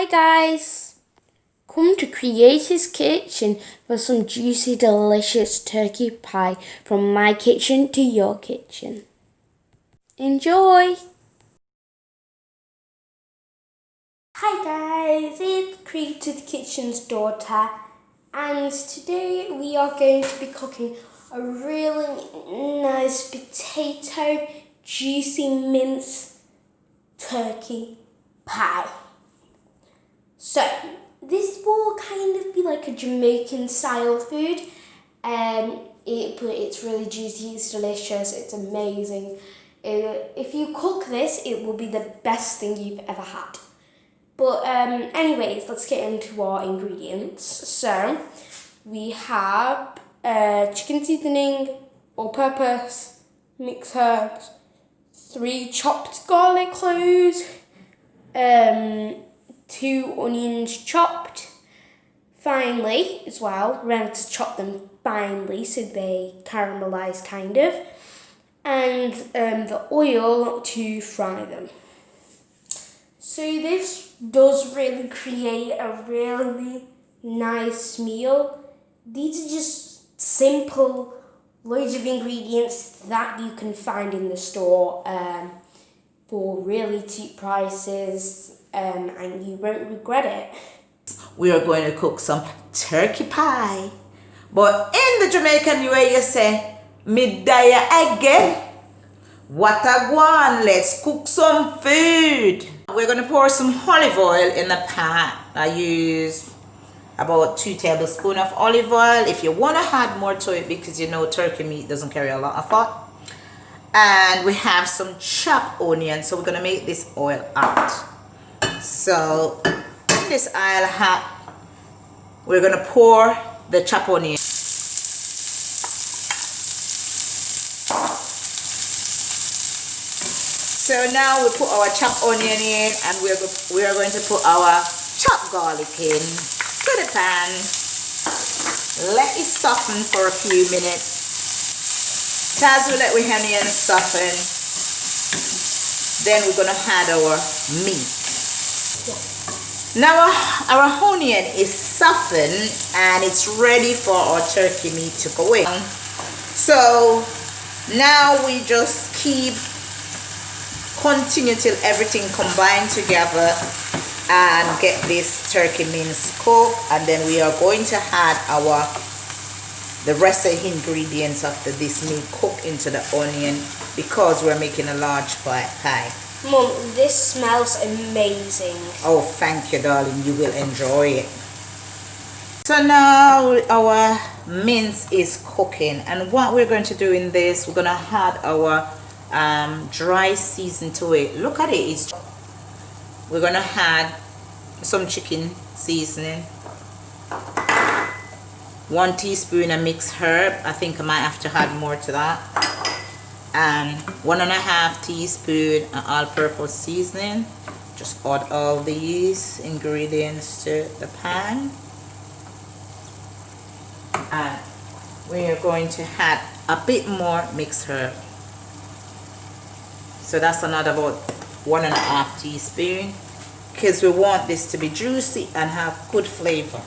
guys, come to Creator's Kitchen for some juicy delicious turkey pie from my kitchen to your kitchen. Enjoy! Hi guys, it's Creator's Kitchen's daughter, and today we are going to be cooking a really nice potato juicy mince turkey pie. So this will kind of be like a Jamaican style food, but it's really juicy, it's delicious, it's amazing. If you cook this, it will be the best thing you've ever had. But anyways, let's get into our ingredients. So we have chicken seasoning, all-purpose, mixed herbs, 3 chopped garlic cloves, 2 onions chopped finely as well. Remember to chop them finely so they caramelize kind of. And the oil to fry them. So this does really create a really nice meal. These are just simple, loads of ingredients that you can find in the store for really cheap prices. And you won't regret it. We are going to cook some turkey pie. But in the Jamaican way, you say, "Me die again." What a one, let's cook some food. We're going to pour some olive oil in the pan. I use about 2 tablespoons of olive oil. If you want to add more to it, because you know turkey meat doesn't carry a lot of fat. And we have some chopped onions, so we're going to make this oil hot. So in this oil hot, we're going to pour the chopped onion. So now we put our chopped onion in, and we are going to put our chopped garlic in to the pan. Let it soften for a few minutes. As we let our onion soften, then we're going to add our meat. Now our onion is softened and it's ready for our turkey meat to go in. So now we just continue till everything combined together and get this turkey mince cooked, and then we are going to add the rest of the ingredients of this meat cooked into the onion, because we're making a large pie. Mom, this smells amazing. Oh, thank you, darling. You will enjoy it. So now our mince is cooking, and what we're going to do in this, we're going to add our dry season to it. Look at it. We're going to add some chicken seasoning, 1 teaspoon of mixed herb. I think I might have to add more to that. And 1.5 teaspoon of all-purpose seasoning. Just add all these ingredients to the pan, and we are going to add a bit more mixed herb. So that's another about 1.5 teaspoon, because we want this to be juicy and have good flavor.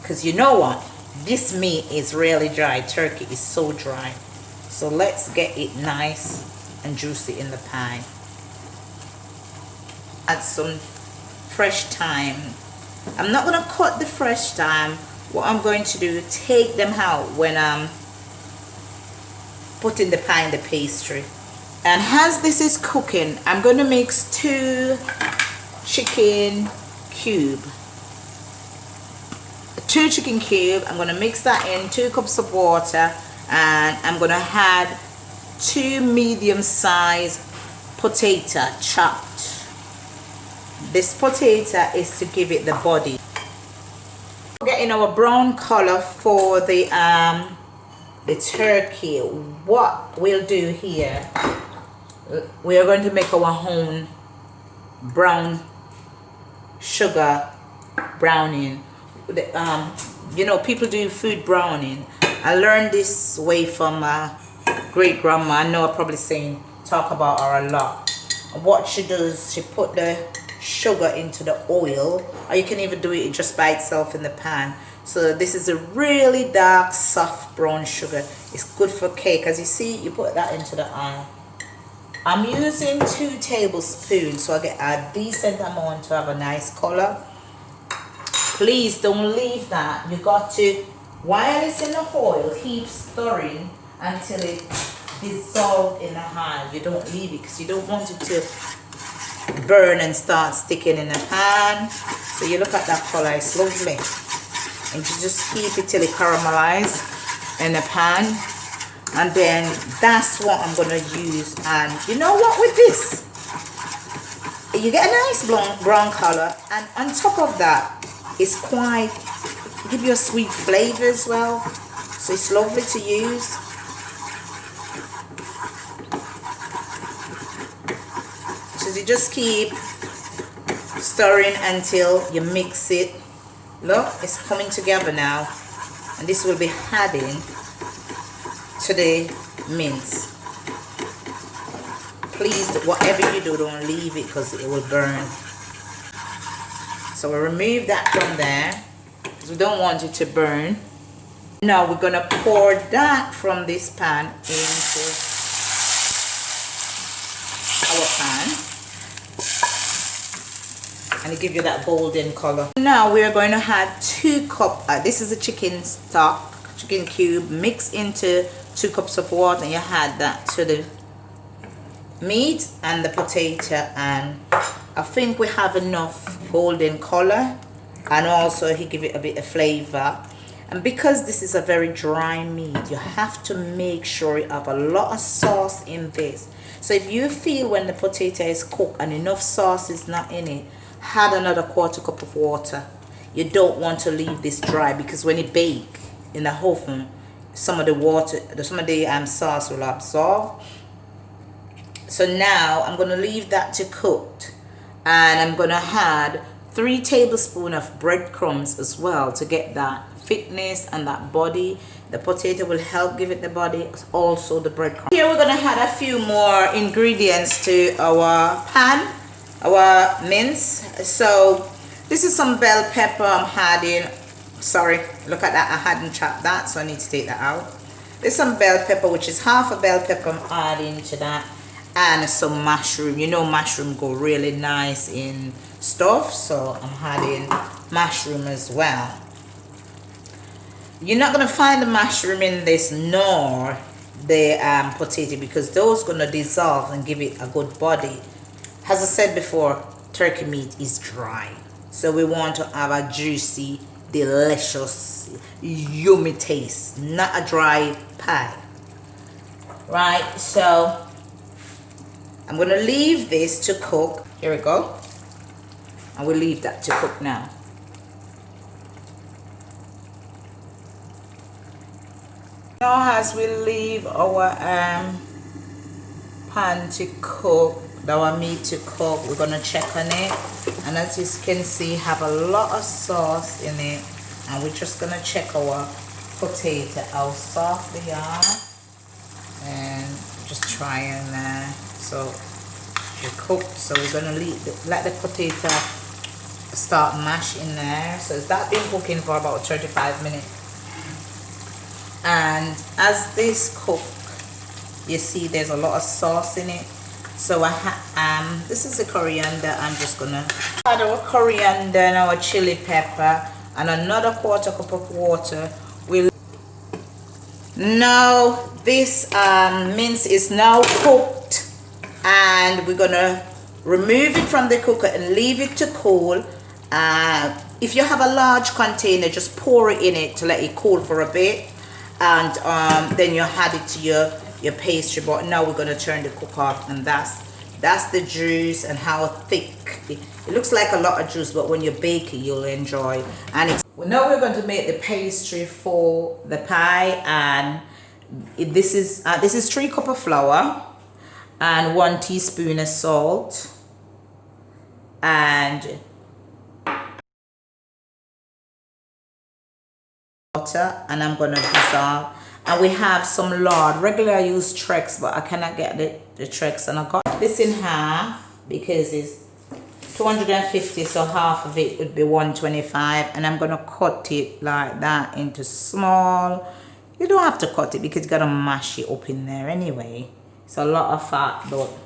Because you know what, this meat is really dry. Turkey is so dry. So let's get it nice and juicy in the pie. Add some fresh thyme. I'm not going to cut the fresh thyme. What I'm going to do, take them out when I'm putting the pie in the pastry. And as this is cooking, I'm going to mix 2 chicken cube. 2 chicken cube. I'm going to mix that in 2 cups of water. And I'm going to add 2 medium-sized potato chopped. This potato is to give it the body. Getting our brown color for the turkey. What we'll do here, we are going to make our own brown sugar browning. You know, people do food browning. I learned this way from my great grandma. I know I'm probably talk about her a lot. What she does, she put the sugar into the oil, or you can even do it just by itself in the pan. So this is a really dark soft brown sugar. It's good for cake. As you see, you put that into the oil. I'm using 2 tablespoons, so I get a decent amount to have a nice color. Please don't leave that. You got to, while it's in the oil, keep stirring until it dissolves in the oil. You don't leave it because you don't want it to burn and start sticking in the pan. So you look at that color, it's lovely. And you just keep it till it caramelizes in the pan. And then that's what I'm gonna use. And you know what, with this, you get a nice brown color, and on top of that, it's quite, give you a sweet flavor as well. So it's lovely to use. So you just keep stirring until you mix it. Look, it's coming together now, and this will be adding to the mince. Please, whatever you do, don't leave it because it will burn. So we'll remove that from there because we don't want it to burn. Now we're gonna pour that from this pan into our pan, and it gives you that golden color. Now we're going to add 2 cups. This is a chicken stock, chicken cube, mixed into 2 cups of water, and you add that to the meat and the potato, and I think we have enough golden color, and also he give it a bit of flavor. And because this is a very dry meat, you have to make sure you have a lot of sauce in this. So if you feel when the potato is cooked and enough sauce is not in it, add another 1/4 cup of water. You don't want to leave this dry, because when it bake in the oven, some of the water, some of the sauce will absorb. So now I'm going to leave that to cook, and I'm going to add 3 tablespoons of breadcrumbs as well to get that thickness and that body. The potato will help give it the body, also the breadcrumbs. Here we're going to add a few more ingredients to our pan, our mince. So this is some bell pepper I'm adding. Sorry, look at that, I hadn't chopped that, so I need to take that out. There's some bell pepper, which is half a bell pepper I'm adding to that, and some mushroom. You know mushroom go really nice in stuff, so I'm adding mushroom as well. You're not going to find the mushroom in this nor the potato, because those going to dissolve and give it a good body. As I said before, turkey meat is dry, so we want to have a juicy, delicious, yummy taste, not a dry pie. Right, so I'm going to leave this to cook. Here we go. And we'll leave that to cook now. Now as we leave our pan to cook, our meat to cook, we're going to check on it, and as you can see, have a lot of sauce in it, and we're just going to check our potato how soft they are, and just try and so they're cooked. So we're going to let the potato start mash in there. So that's been cooking for about 35 minutes, and as this cook, you see there's a lot of sauce in it. So this is the coriander. I'm just gonna add our coriander and our chili pepper and another 1/4 cup of water. Now this mince is now cooked, and we're gonna remove it from the cooker and leave it to cool. If you have a large container, just pour it in it to let it cool for a bit, and then you add it to your pastry. But now we're going to turn the cook off, and that's the juice and how thick it looks. Like a lot of juice, but when you bake it, you'll enjoy. And now we're going to make the pastry for the pie, and this is 3 cups of flour and 1 teaspoon of salt and water, and I'm going to dissolve. And we have some lard. Regularly I use Trex, but I cannot get the Trex, and I got this in half because it's 250, so half of it would be 125, and I'm gonna cut it like that into small. You don't have to cut it because you gotta mash it up in there anyway. It's a lot of fat though.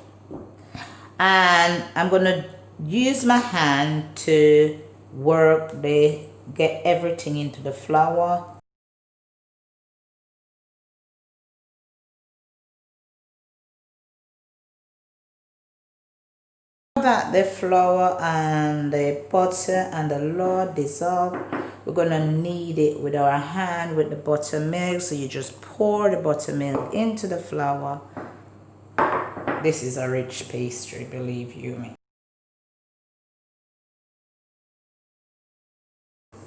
And I'm gonna use my hand to get everything into the flour. That the flour and the butter and the lard dissolve, we're gonna knead it with our hand with the buttermilk. So you just pour the buttermilk into the flour. This is a rich pastry, believe you me.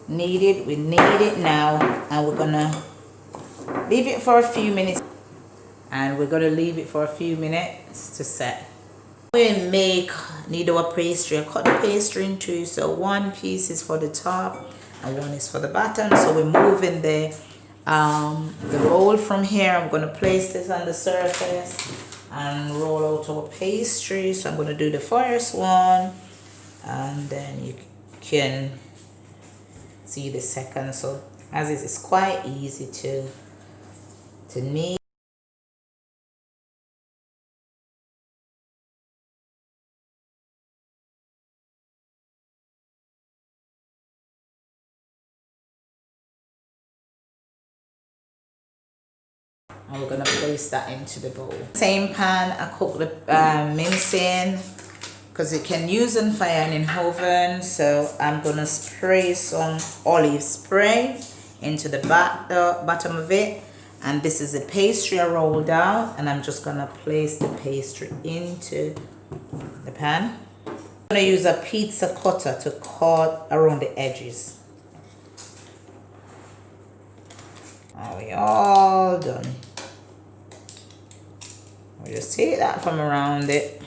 We knead it now, and we're gonna leave it for a few minutes. To set. We knead our pastry. I cut the pastry in two, so one piece is for the top and one is for the bottom. So we're moving the bowl from here. I'm gonna place this on the surface and roll out our pastry. So I'm gonna do the first one, and then you can see the second. So as is, it's quite easy to knead. And we're gonna place that into the bowl. Same pan, I cook the mince in because you can use on fire and in oven. So I'm gonna spray some olive spray into the bottom of it, and this is the pastry I rolled out, and I'm just gonna place the pastry into the pan. I'm gonna use a pizza cutter to cut around the edges. Are we all done? We just take that from around it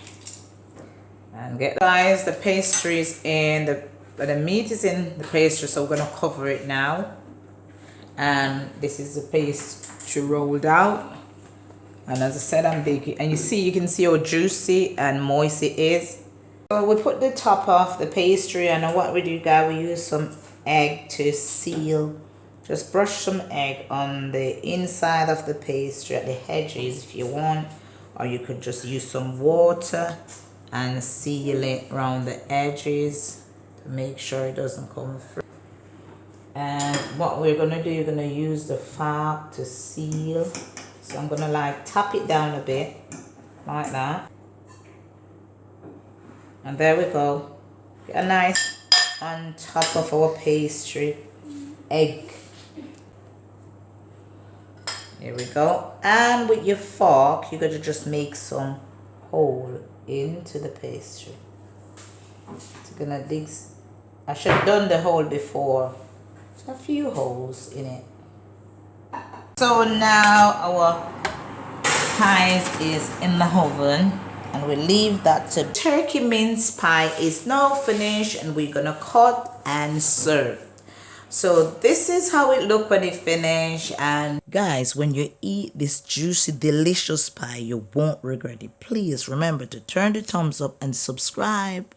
and get, guys, the pastry is in the meat is in the pastry, so we're gonna cover it now. And this is the pastry rolled out, and as I said, I'm baking, and you can see how juicy and moist it is. So we put the top off the pastry, and what we do, guys, we use some egg to seal. Just brush some egg on the inside of the pastry at the edges if you want, or you could just use some water and seal it around the edges to make sure it doesn't come through. And what we're gonna do, you're gonna use the fork to seal. So I'm gonna like tap it down a bit like that, and there we go. Get a nice on top of our pastry egg. Here we go. And with your fork, you're going to just make some hole into the pastry. So you're going to dig. I should have done the hole before. Just a few holes in it. So now our pies is in the oven, and we leave that to. Turkey mince pie is now finished, and we're going to cut and serve. So this is how it look when it finished. And guys, when you eat this juicy, delicious pie, you won't regret it. Please remember to turn the thumbs up and subscribe.